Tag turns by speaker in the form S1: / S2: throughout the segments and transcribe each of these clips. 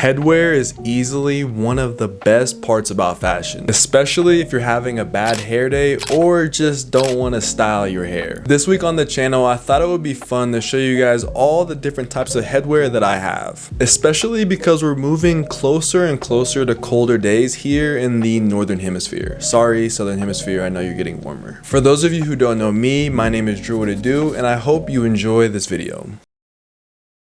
S1: Headwear is easily one of the best parts about fashion, especially if you're having a bad hair day or just don't want to style your hair. This week on the channel, I thought it would be fun to show you guys all the different types of headwear that I have, especially because we're moving closer and closer to colder days here in the Northern Hemisphere. Sorry, Southern Hemisphere, I know you're getting warmer. For those of you who don't know me, my name is Drew What It Do, and I hope you enjoy this video.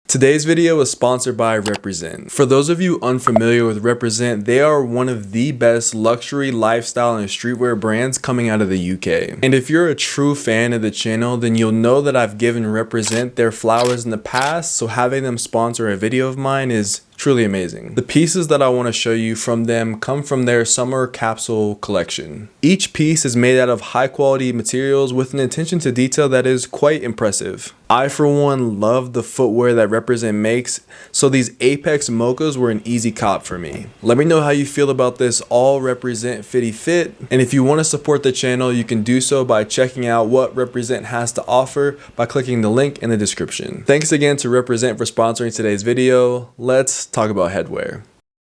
S1: Today's video is sponsored by Represent. For those of you unfamiliar with Represent, they are one of the best luxury, lifestyle, and streetwear brands coming out of the UK. And if you're a true fan of the channel, then you'll know that I've given Represent their flowers in the past, so having them sponsor a video of mine is truly amazing. The pieces that I want to show you from them come from their summer capsule collection. Each piece is made out of high quality materials with an attention to detail that is quite impressive. I for one love the footwear that Represent makes, so these Apex mochas were an easy cop for me. Let me know how you feel about this all Represent fitty fit, and if you want to support the channel, you can do so by checking out what Represent has to offer by clicking the link in the description. Thanks again to Represent for sponsoring today's video. Let's talk about headwear.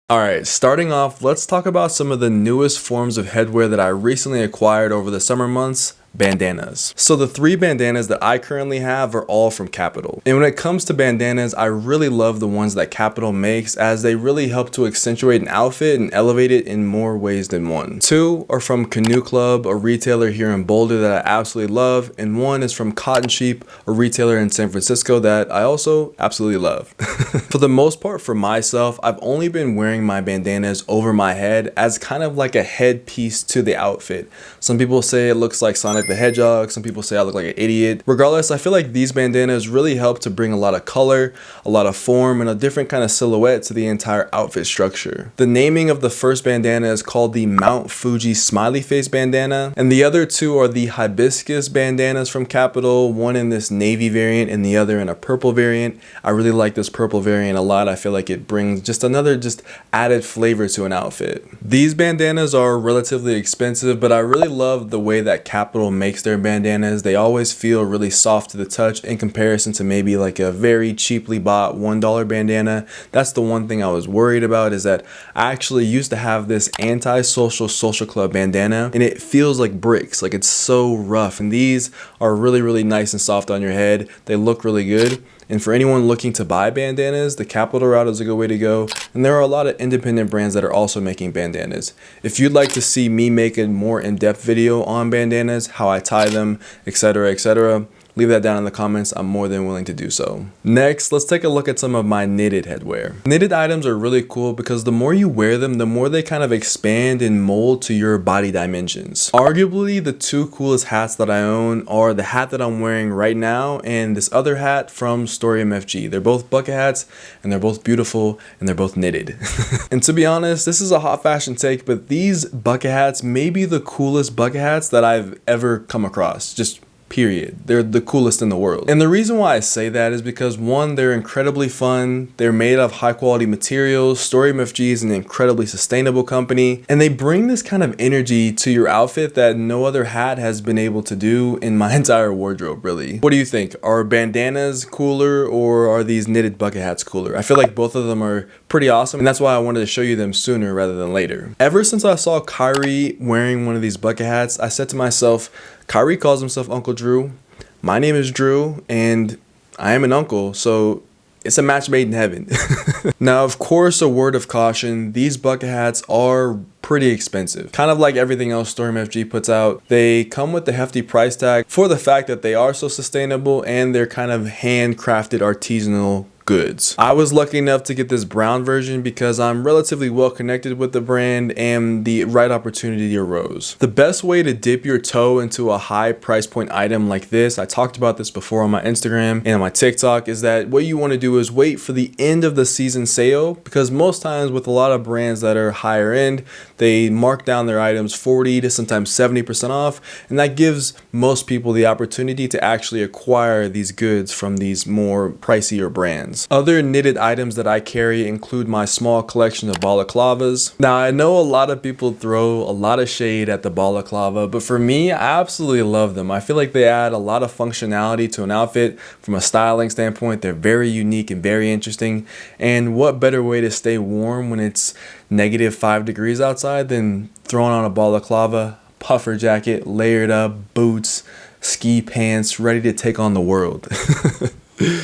S1: Alright, starting off, let's talk about some of the newest forms of headwear that I recently acquired over the summer months. Bandanas. So the three bandanas that I currently have are all from Kapital. And when it comes to bandanas, I really love the ones that Kapital makes, as they really help to accentuate an outfit and elevate it in more ways than one. Two are from Canoe Club, a retailer here in Boulder that I absolutely love, and one is from Cotton Sheep, a retailer in San Francisco that I also absolutely love. For the most part, for myself, I've only been wearing my bandanas over my head as kind of like a headpiece to the outfit. Some people say it looks like Sonic the Hedgehog, some people say I look like an idiot. Regardless, I feel like these bandanas really help to bring a lot of color, a lot of form, and a different kind of silhouette to the entire outfit structure. The naming of the first bandana is called the Mount Fuji Smiley Face bandana, and the other two are the hibiscus bandanas from Kapital, one in this navy variant and the other in a purple variant. I really like this purple variant a lot. I feel like it brings just another added flavor to an outfit. These bandanas are relatively expensive, but I really love the way that Kapital makes their bandanas. They always feel really soft to the touch in comparison to maybe like a very cheaply bought $1 bandana. That's the one thing I was worried about, is that I actually used to have this anti-social social club bandana and it feels like bricks, like it's so rough, and these are really nice and soft on your head. They look really good. And for anyone looking to buy bandanas, the Kapital route is a good way to go. And there are a lot of independent brands that are also making bandanas. If you'd like to see me make a more in-depth video on bandanas, how I tie them, etc., leave that down in the comments. I'm more than willing to do so. Next, let's take a look at some of my knitted headwear. Knitted items are really cool because the more you wear them, the more they kind of expand and mold to your body dimensions. Arguably, the two coolest hats that I own are the hat that I'm wearing right now and this other hat from Story MFG. They're both bucket hats and they're both beautiful and they're both knitted. And to be honest, this is a hot fashion take, but these bucket hats may be the coolest bucket hats that I've ever come across. Just period. They're the coolest in the world. And the reason why I say that is because, one, they're incredibly fun. They're made of high quality materials. Story MFG is an incredibly sustainable company, and they bring this kind of energy to your outfit that no other hat has been able to do in my entire wardrobe, really. What do you think? Are bandanas cooler or are these knitted bucket hats cooler? I feel like both of them are pretty awesome, and that's why I wanted to show you them sooner rather than later. Ever since I saw Kyrie wearing one of these bucket hats, I said to myself, Kyrie calls himself Uncle Drew. My name is Drew, and I am an uncle, so it's a match made in heaven. Now, of course, a word of caution, these bucket hats are pretty expensive. Kind of like everything else Story MFG puts out, they come with the hefty price tag for the fact that they are so sustainable and they're kind of handcrafted artisanal goods. I was lucky enough to get this brown version because I'm relatively well connected with the brand and the right opportunity arose. The best way to dip your toe into a high price point item like this, I talked about this before on my Instagram and on my TikTok, is that what you want to do is wait for the end of the season sale, because most times with a lot of brands that are higher end, they mark down their items 40 to sometimes 70% off, and that gives most people the opportunity to actually acquire these goods from these more pricier brands. brands. Other knitted items that I carry include my small collection of balaclavas. Now I know a lot of people throw a lot of shade at the balaclava, but for me, I absolutely love them. I feel like they add a lot of functionality to an outfit. From a styling standpoint, they're very unique and very interesting. And what better way to stay warm when it's -5 degrees outside than throwing on a balaclava, puffer jacket, layered up, boots, ski pants, ready to take on the world.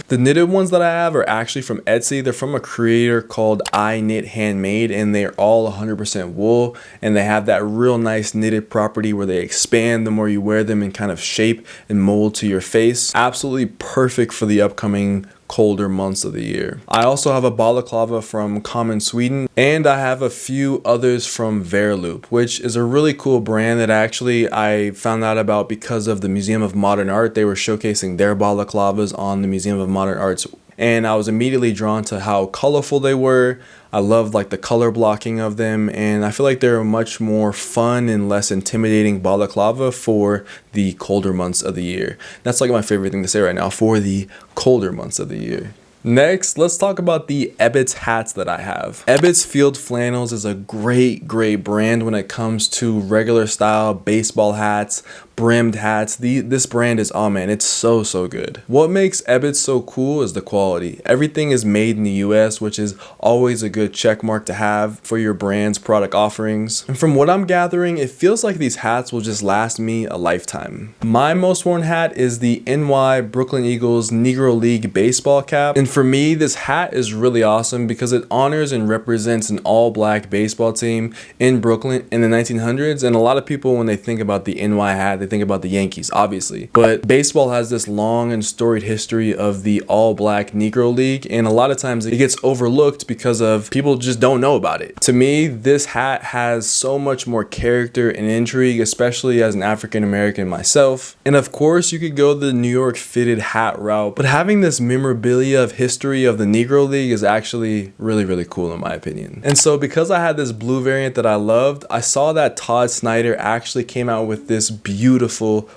S1: The knitted ones that I have are actually from Etsy. They're from a creator called I Knit Handmade, and they're all 100% wool, and they have that real nice knitted property where they expand the more you wear them and kind of shape and mold to your face. Absolutely perfect for the upcoming colder months of the year. I also have a balaclava from Common Sweden, and I have a few others from Verloop, which is a really cool brand that actually I found out about because of the Museum of Modern Art. They were showcasing their balaclavas on the Museum of Modern Art's, and I was immediately drawn to how colorful they were. I love like the color blocking of them, and I feel like they're a much more fun and less intimidating balaclava for the colder months of the year. That's like my favorite thing to say right now, for the colder months of the year. Next, let's talk about the Ebbets hats that I have. Ebbets Field Flannels is a great brand when it comes to regular style baseball hats, brimmed hats. This brand is, oh man, it's so good. What makes Ebbets so cool is the quality. Everything is made in the US, which is always a good check mark to have for your brand's product offerings. And from what I'm gathering, it feels like these hats will just last me a lifetime. My most worn hat is the NY Brooklyn Eagles Negro League baseball cap. And for me, this hat is really awesome because it honors and represents an all-black baseball team in Brooklyn in the 1900s. And a lot of people, when they think about the NY hat, they think about the Yankees, obviously. But baseball has this long and storied history of the all-black Negro League, and a lot of times it gets overlooked because of people just don't know about it. To me, this hat has so much more character and intrigue, especially as an African-American myself. And of course, you could go the New York fitted hat route, but having this memorabilia of history of the Negro League is actually really cool in my opinion. And so because I had this blue variant that I loved, I saw that Todd Snyder actually came out with this beautiful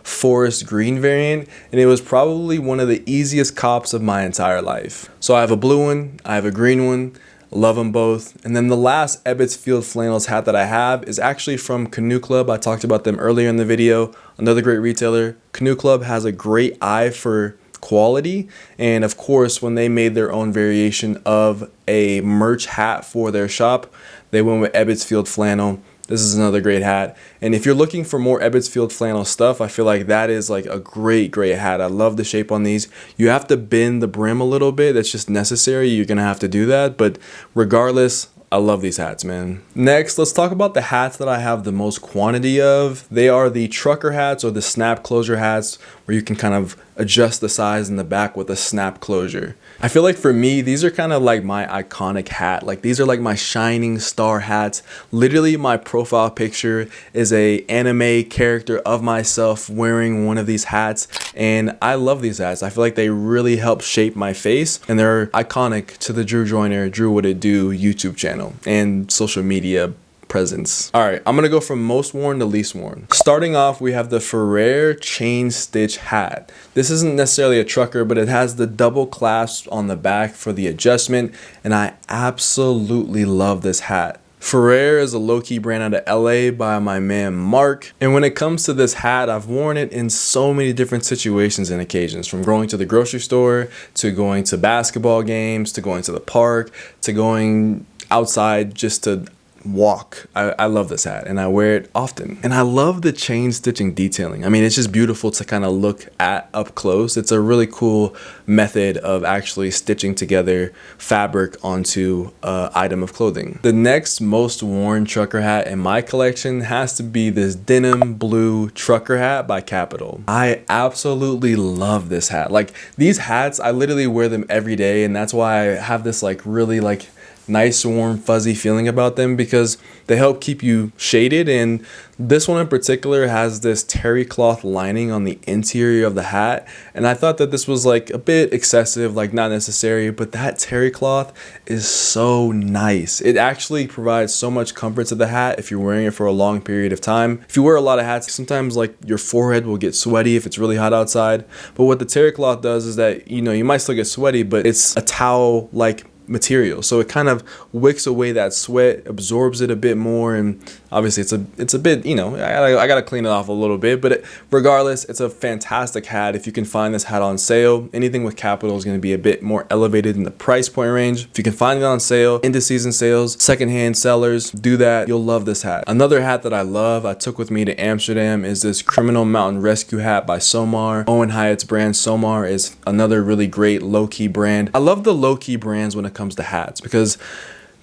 S1: forest green variant, and it was probably one of the easiest cops of my entire life. So I have a blue one, I have a green one, love them both. And then the last Ebbets Field Flannels hat that I have is actually from Canoe Club. I talked about them earlier in the video. Another great retailer. Canoe Club has a great eye for quality, and of course when they made their own variation of a merch hat for their shop, they went with Ebbets Field Flannel. This is another great hat, and if you're looking for more Ebbets Field Flannel stuff, I feel like that is like a great hat. I love the shape on these. You have to bend the brim a little bit, that's just necessary. You're gonna have to do that, but regardless, I love these hats, man. Next, let's talk about the hats that I have the most quantity of. They are the trucker hats or the snap closure hats, where you can kind of adjust the size in the back with a snap closure. I feel like for me, these are kind of like my iconic hat. Like these are like my shining star hats. Literally my profile picture is a anime character of myself wearing one of these hats, and I love these hats. I feel like they really help shape my face, and they're iconic to the Drew Joyner Drew What It Do YouTube channel and social media presence. All right, I'm gonna go from most worn to least worn. Starting off, we have the Ferrer chain stitch hat. This isn't necessarily a trucker, but it has the double clasp on the back for the adjustment, and I absolutely love this hat. Ferrer is a low-key brand out of LA by my man Mark, and when it comes to this hat, I've worn it in so many different situations and occasions, from going to the grocery store to going to basketball games to going to the park to going outside just to walk. I love this hat and I wear it often, and I love the chain stitching detailing. I mean, it's just beautiful to kind of look at up close. It's a really cool method of actually stitching together fabric onto an item of clothing. The next most worn trucker hat in my collection has to be this denim blue trucker hat by Kapital. I absolutely love this hat. Like these hats, I literally wear them every day, and that's why I have this like really like nice, warm, fuzzy feeling about them because they help keep you shaded. And this one in particular has this terry cloth lining on the interior of the hat, and I thought that this was like a bit excessive, like not necessary, but that terry cloth is so nice. It actually provides so much comfort to the hat if you're wearing it for a long period of time. If you wear a lot of hats, sometimes like your forehead will get sweaty if it's really hot outside, but what the terry cloth does is that, you know, you might still get sweaty, but it's a towel like material, so it kind of wicks away that sweat, absorbs it a bit more, and obviously it's a bit, you know, I gotta clean it off a little bit, but regardless, it's a fantastic hat. If you can find this hat on sale, anything with Kapital is going to be a bit more elevated in the price point range. If you can find it on sale, into season sales, secondhand sellers, do that. You'll love this hat. Another hat that I love, I took with me to Amsterdam, is this Criminal Mountain Rescue hat by Somar. Owen Hyatt's brand Somar is another really great low-key brand. I love the low-key brands when it comes to hats because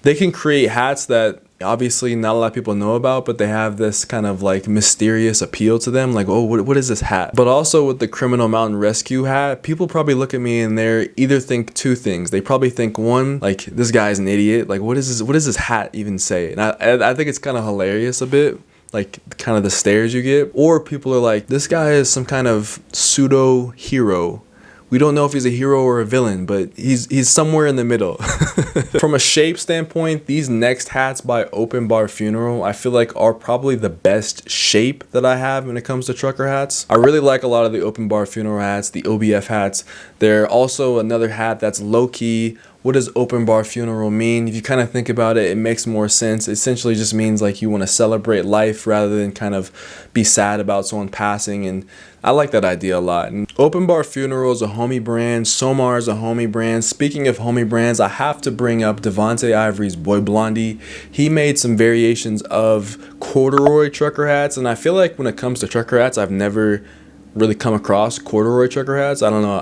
S1: they can create hats that obviously not a lot of people know about, but they have this kind of like mysterious appeal to them, like, oh, what is this hat? But also with the Criminal Mountain Rescue hat, people probably look at me and they're either think two things. They probably think, one, like, this guy's an idiot, like what does this hat even say? And I think it's kind of hilarious a bit, like kind of the stares you get. Or people are like, this guy is some kind of pseudo hero. We don't know if he's a hero or a villain, but he's somewhere in the middle. From a shape standpoint, these next hats by Open Bar Funeral, I feel like are probably the best shape that I have when it comes to trucker hats. I really like a lot of the Open Bar Funeral hats, the OBF hats. They're also another hat that's low-key. What does Open Bar Funeral mean? If you kind of think about it, it makes more sense. It essentially just means like you want to celebrate life rather than kind of be sad about someone passing, and I like that idea a lot. And Open Bar Funeral is a homie brand. Somar is a homie brand. Speaking of homie brands, I have to bring up Devonte Ivory's Boy Blondie. He made some variations of corduroy trucker hats, and I feel like when it comes to trucker hats, I've never really come across corduroy trucker hats. I don't know,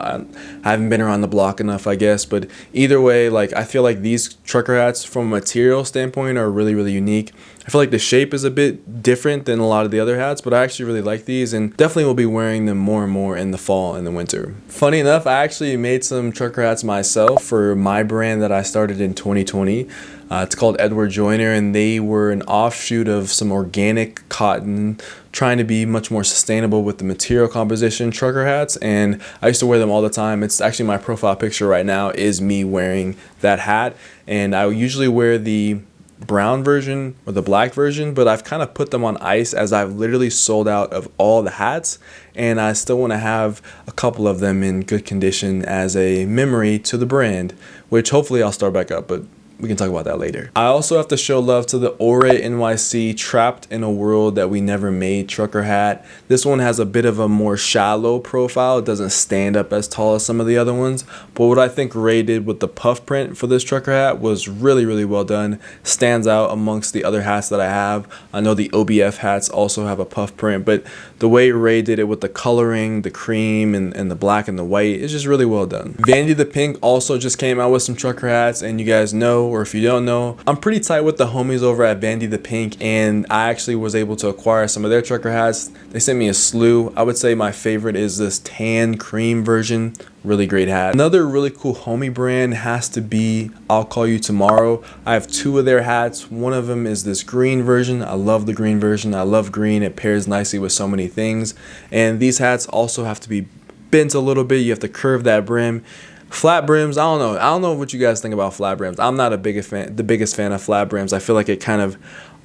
S1: I haven't been around the block enough, I guess, but either way, like, I feel like these trucker hats from a material standpoint are really, really unique. I feel like the shape is a bit different than a lot of the other hats, but I actually really like these and definitely will be wearing them more and more in the fall and the winter. Funny enough, I actually made some trucker hats myself for my brand that I started in 2020. It's called Edward Joyner, and they were an offshoot of some organic cotton, trying to be much more sustainable with the material composition trucker hats, and I used to wear them all the time. It's actually my profile picture right now is me wearing that hat, and I usually wear the brown version or the black version, but I've kind of put them on ice as I've literally sold out of all the hats, and I still want to have a couple of them in good condition as a memory to the brand, which hopefully I'll start back up, but we can talk about that later. I also have to show love to the Ore NYC Trapped in a World That We Never Made trucker hat. This one has a bit of a more shallow profile. It doesn't stand up as tall as some of the other ones, but what I think Ray did with the puff print for this trucker hat was really, really well done. Stands out amongst the other hats that I have. I know the OBF hats also have a puff print, but the way Ray did it with the coloring, the cream, and the black and the white is just really well done. Vandy the Pink also just came out with some trucker hats, and you guys know, or if you don't know, I'm pretty tight with the homies over at Vandy the Pink, and I actually was able to acquire some of their trucker hats. They sent me a slew. I would say my favorite is this tan cream version. Really great hat. Another really cool homie brand has to be I'll Call You Tomorrow. I have two of their hats. One of them is this green version. I love the green version. I love green. It pairs nicely with so many things. And these hats also have to be bent a little bit. You have to curve that brim. Flat brims, I don't know what you guys think about flat brims. I'm not the biggest fan of flat brims. I feel like it kind of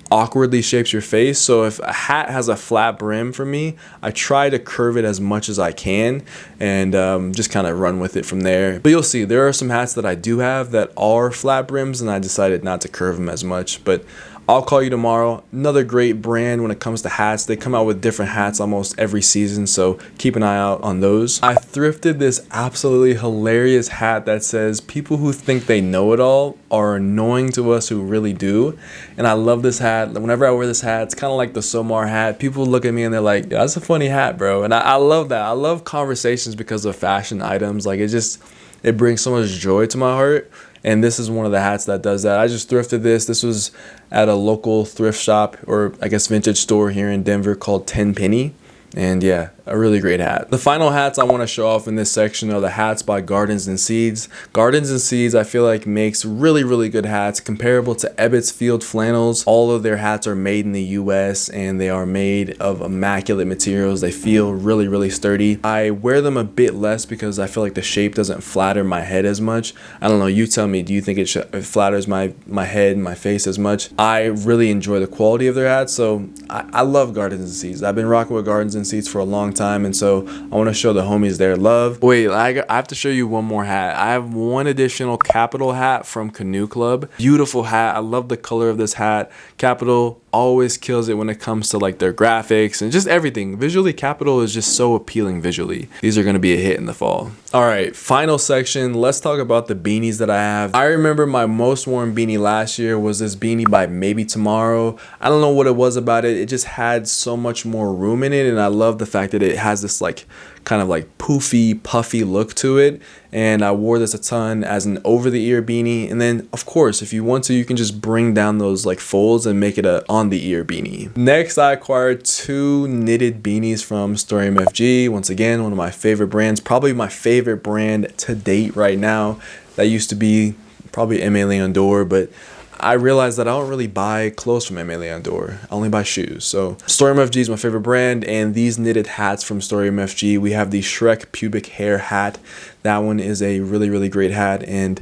S1: awkwardly shapes your face. So if a hat has a flat brim for me, I try to curve it as much as I can and just kind of run with it from there. But you'll see, there are some hats that I do have that are flat brims, and I decided not to curve them as much. But I'll Call You Tomorrow, another great brand when it comes to hats. They come out with different hats almost every season, so keep an eye out on those. I thrifted this absolutely hilarious hat that says, people who think they know it all are annoying to us who really do. And I love this hat. Whenever I wear this hat, it's kind of like the Somar hat. People look at me and they're like, yeah, that's a funny hat, bro. And I love that. I love conversations because of fashion items. Like, it brings so much joy to my heart. And this is one of the hats that does that. I just thrifted this. This was at a local thrift shop, or I guess vintage store here in Denver called 10 Penny. And yeah, a really great hat. The final hats I want to show off in this section are the hats by Gardens and Seeds. Gardens and Seeds, I feel like, makes really good hats comparable to Ebbets Field Flannels. All of their hats are made in the US and they are made of immaculate materials. They feel really sturdy. I wear them a bit less because I feel like the shape doesn't flatter my head as much. I don't know, you tell me, do you think it flatters my head and my face as much? I really enjoy the quality of their hats, so I love Gardens and Seeds. I've been rocking with Gardens and Seeds for a long time, and so I want to show the homies their love. Wait, I have to show you one more hat. I have one additional Kapital hat from Canoe Club. Beautiful hat. I love the color of this hat. Kapital always kills it when it comes to like their graphics and just everything. Visually, Kapital is just so appealing visually. These are going to be a hit in the fall. All right, final section. Let's talk about the beanies that I have. I remember my most worn beanie last year was this beanie by Maybe Tomorrow. I don't know what it was about it. It just had so much more room in it, and I love the fact that it has this like kind of like poofy, puffy look to it. And I wore this a ton as an over-the-ear beanie. And then, of course, if you want to, you can just bring down those like folds and make it a on-the-ear beanie. Next, I acquired two knitted beanies from Story MFG. Once again, one of my favorite brands, probably my favorite brand to date right now. That used to be probably Aimé Leon Dore, but I realized that I don't really buy clothes from Aimé Leon Dore. I only buy shoes. So Story MFG is my favorite brand, and these knitted hats from Story MFG, we have the Shrek pubic hair hat. That one is a really great hat, and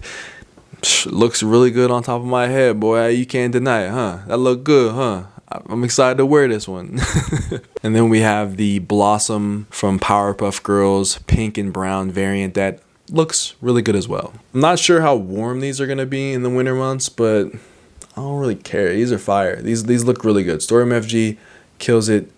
S1: looks really good on top of my head, boy. You can't deny it, huh? That look good, huh? I'm excited to wear this one. And then we have the Blossom from Powerpuff Girls pink and brown variant that looks really good as well. I'm not sure how warm these are going to be in the winter months, but I don't really care. These are fire. These look really good. Story MFG kills it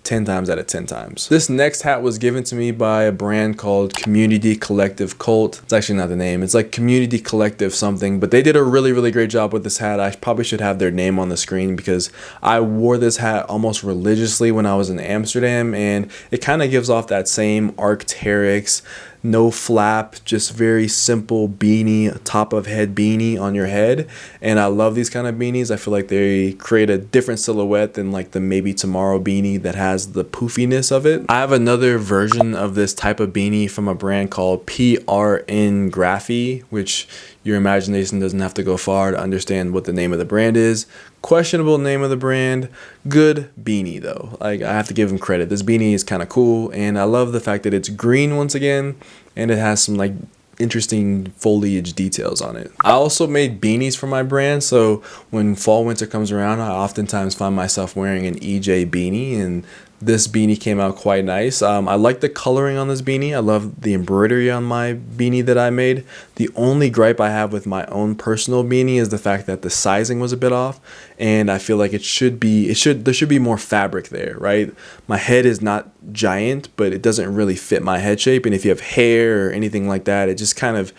S1: 10 times out of 10 times. This next hat was given to me by a brand called Community Collective Cult. It's actually not the name. It's like Community Collective something, but they did a really great job with this hat. I probably should have their name on the screen because I wore this hat almost religiously when I was in Amsterdam, and it kind of gives off that same Arc'teryx, no flap, just very simple beanie, top of head beanie on your head. And I love these kind of beanies. I feel like they create a different silhouette than like the Maybe Tomorrow beanie that has the poofiness of it. I have another version of this type of beanie from a brand called PRN Graphy, which your imagination doesn't have to go far to understand what the name of the brand is. Questionable name of the brand, good beanie though. Like, I have to give them credit. This beanie is kind of cool, and I love the fact that it's green once again, and it has some like interesting foliage details on it. I also made beanies for my brand, so when fall winter comes around, I oftentimes find myself wearing an EJ beanie, and this beanie came out quite nice. I like the coloring on this beanie. I love the embroidery on my beanie that I made. The only gripe I have with my own personal beanie is the fact that the sizing was a bit off, and I feel like there should be more fabric there, right? My head is not giant, but it doesn't really fit my head shape, and if you have hair or anything like that, it just kind of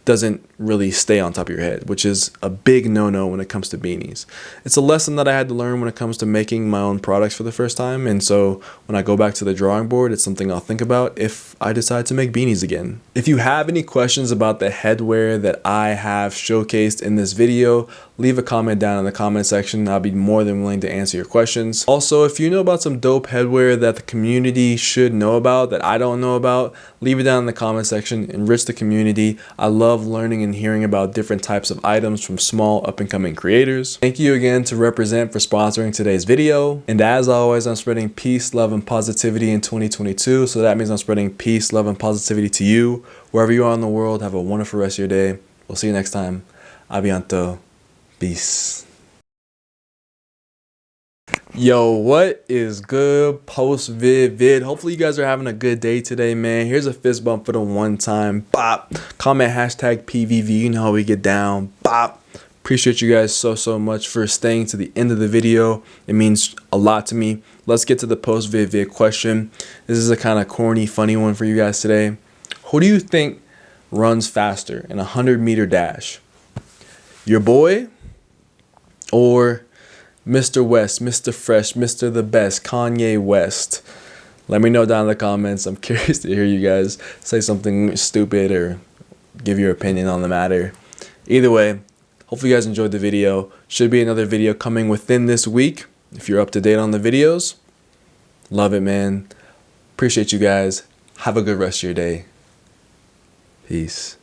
S1: doesn't really stay on top of your head, which is a big no-no when it comes to beanies. It's a lesson that I had to learn when it comes to making my own products for the first time, and so when I go back to the drawing board, it's something I'll think about if I decide to make beanies again. If you have any questions about the headwear that I have showcased in this video, leave a comment down in the comment section. I'll be more than willing to answer your questions. Also, if you know about some dope headwear that the community should know about that I don't know about, leave it down in the comment section. Enrich the community. I love learning and hearing about different types of items from small up-and-coming creators. Thank you again to Represent for sponsoring today's video. And as always, I'm spreading peace, love, and positivity in 2022. So that means I'm spreading peace, love, and positivity to you. Wherever you are in the world, have a wonderful rest of your day. We'll see you next time. Abianto. Peace. Yo, what is good post vid? Hopefully you guys are having a good day today, man. Here's a fist bump for the one time. Bop. Comment hashtag PVV. You know how we get down. Bop. Appreciate you guys so much for staying to the end of the video. It means a lot to me. Let's get to the post vid question. This is a kind of corny, funny one for you guys today. Who do you think runs faster in a 100-meter dash? Your boy or Mr. West, Mr. Fresh, Mr. The Best, Kanye West? Let me know down in the comments. I'm curious to hear you guys say something stupid or give your opinion on the matter. Either way, hopefully you guys enjoyed the video. Should be another video coming within this week if you're up to date on the videos. Love it, man. Appreciate you guys. Have a good rest of your day. Peace.